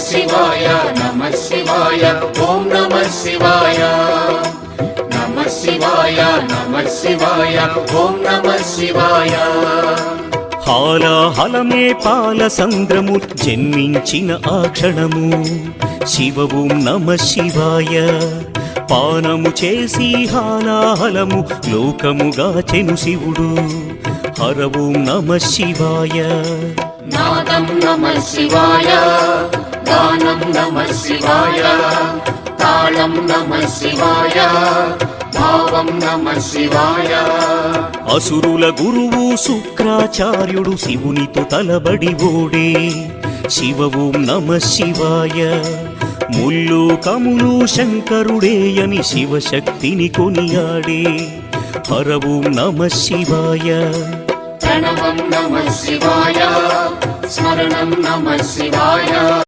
శివాయ నమః శివాయ ఓం నమః శివాయ నమః శివాయ నమః శివాయ ఓం నమః శివాయ హాలాహలమే పాల సంద్రము జన్మించిన ఆ క్షణము శివ ఓం నమః శివాయ పానము చేసి హాలాహలము లోకముగాచెను శివుడు హర ఓం నమః శివాయ నాదం నమః శివాయ గానం నమః శివాయ తాళం నమః శివాయ భావం నమః శివాయ అసురుల గురువు శుక్రాచార్యుడు శివునితో తలబడి ఓడే శివ ఓం నమః శివాయ ముల్లోకములు శంకరుడే అని శివశక్తిని కొనియాడే హర ఓం నమః శివాయ ప్రణవం నమః శివాయ స్మరణం నమః శివాయ